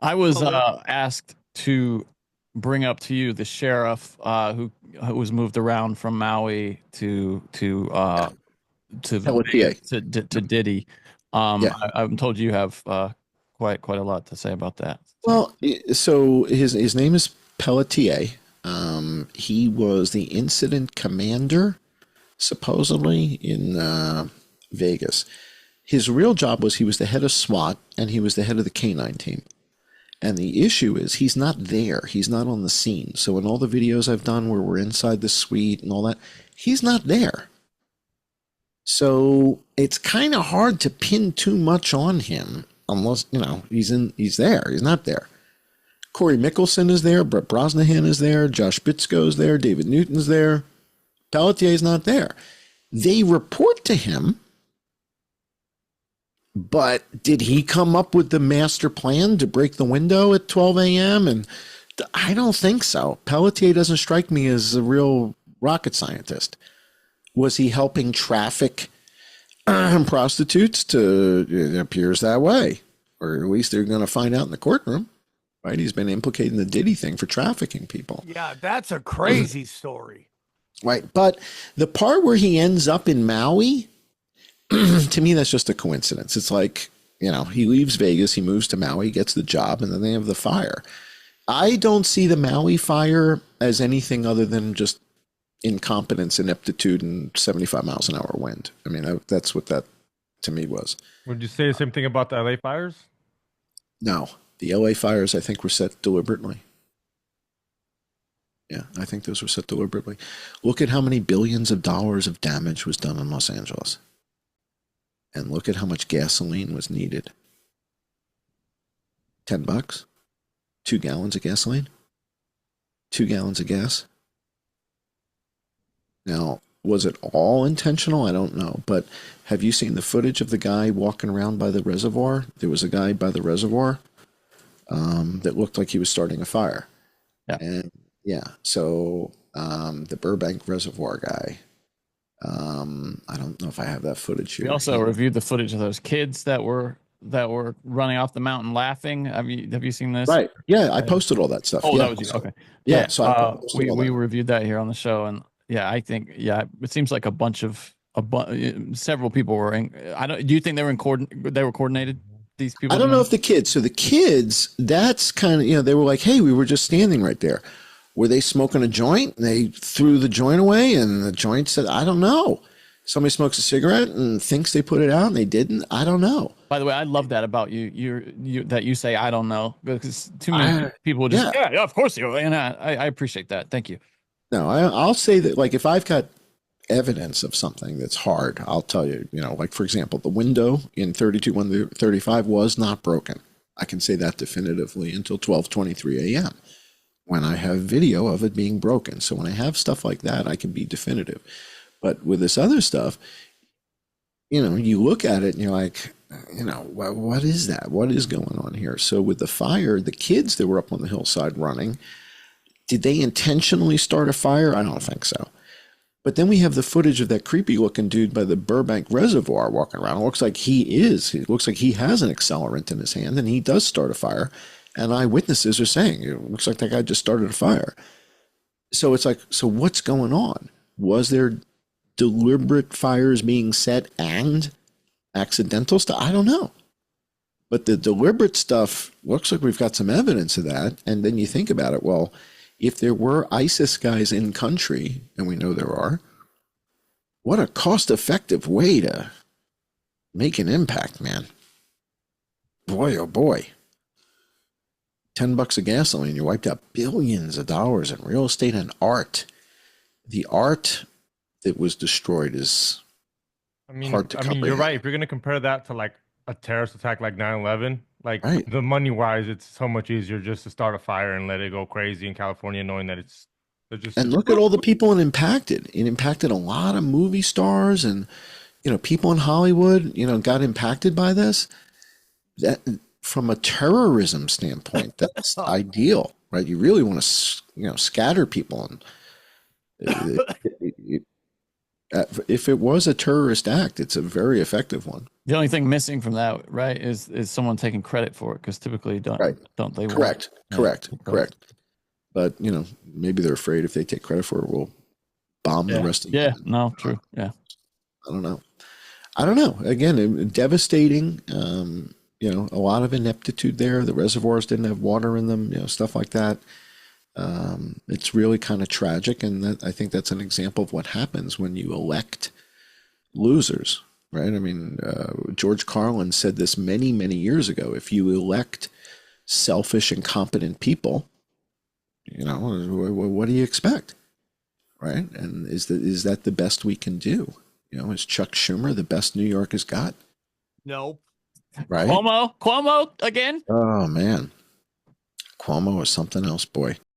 I was Hello. asked to bring up to you the sheriff who was moved around from Maui Yeah. to Pelletier. Vegas to Diddy. Yeah. I'm told you have quite a lot to say about that. So Well, so his name is Pelletier. He was the incident commander, supposedly, in Vegas. His real job was he was the head of SWAT and he was the head of the K-9 team. And the issue is he's not there. He's not on the scene. So in all the videos I've done where we're inside the suite and all that, he's not there. So it's kind of hard to pin too much on him unless, he's there. He's not there. Corey Mickelson is there. Brett Brosnahan is there. Josh Bitsko's there. David Newton's there. Pelletier's not there. They report to him, but did he come up with the master plan to break the window at 12 a.m.? And I don't think so. Pelletier doesn't strike me as a real rocket scientist. Was he helping traffic prostitutes? It appears that way, or at least they're going to find out in the courtroom. Right? He's been implicated in the Diddy thing for trafficking people. Yeah, that's a crazy story. Right. But the part where he ends up in Maui, to me, that's just a coincidence. It's like, he leaves Vegas, he moves to Maui, gets the job, and then they have the fire. I don't see the Maui fire as anything other than just incompetence, ineptitude, and 75 miles an hour wind. I mean, that's what that to me was. Would you say the same thing about the LA fires? No, the LA fires, I think, were set deliberately. Yeah, I think those were set deliberately. Look at how many billions of dollars of damage was done in Los Angeles. And look at how much gasoline was needed. $10? 2 gallons of gasoline? 2 gallons of gas? Now, was it all intentional? I don't know. But have you seen the footage of the guy walking around by the reservoir? There was a guy by the reservoir that looked like he was starting a fire. yeah. And yeah, so the Burbank Reservoir guy. I don't know if I have that footage here. We also reviewed the footage of those kids that were running off the mountain laughing. Have you seen this? Right. Yeah, I posted all that stuff. Oh, Yeah. that was you. Okay. Yeah. So I posted we all that. reviewed that here on the show, and I think it seems like several people were in. Do you think they were they were coordinated? These people. I don't know if the kids. So the kids, that's kind of, they were like, hey, we were just standing right there. Were they smoking a joint and they threw the joint away and the joint said, I don't know. Somebody smokes a cigarette and thinks they put it out and they didn't. I don't know. By the way, I love that about you that you say I don't know, because too many people just yeah, of course you, and I appreciate that. Thank you. No, I'll say that, like, if I've got evidence of something that's hard, I'll tell you, like, for example, the window in 32-135 was not broken. I can say that definitively until 12:23 a.m. when I have video of it being broken. So when I have stuff like that, I can be definitive. But with this other stuff, you look at it and you're like, what is that? What is going on here? So with the fire, the kids that were up on the hillside running, did they intentionally start a fire? I don't think so. But then we have the footage of that creepy looking dude by the Burbank Reservoir walking around. It looks like it looks like he has an accelerant in his hand and he does start a fire. And eyewitnesses are saying, it looks like that guy just started a fire. So it's like, so what's going on? Was there deliberate fires being set and accidental stuff? I don't know. But the deliberate stuff looks like we've got some evidence of that. And then you think about it, well, if there were ISIS guys in country, and we know there are, what a cost-effective way to make an impact, man. Boy, oh boy. $10 of gasoline, you wiped out billions of dollars in real estate and art. The art that was destroyed is hard to comprehend. You're right. If you're going to compare that to like a terrorist attack like 9/11, like right. the money wise, it's so much easier just to start a fire and let it go crazy in California, knowing that it's just. And look at all the people it impacted. It impacted a lot of movie stars and, people in Hollywood, got impacted by this. That, from a terrorism standpoint, that's ideal, right? You really want to, scatter people and If it was a terrorist act, it's a very effective one. The only thing missing from that, right, is someone taking credit for it, because typically don't they? Correct. But maybe they're afraid if they take credit for it, we'll bomb the rest of them. Yeah, no, true. Yeah, I don't know. Again, devastating. A lot of ineptitude there. The reservoirs didn't have water in them. Stuff like that. It's really kind of tragic, and I think that's an example of what happens when you elect losers, right? I mean, George Carlin said this many, many years ago. If you elect selfish, incompetent people, what do you expect, right? And is that the best we can do? Is Chuck Schumer the best New York has got? No. Right? Cuomo again. Oh man, Cuomo is something else, boy.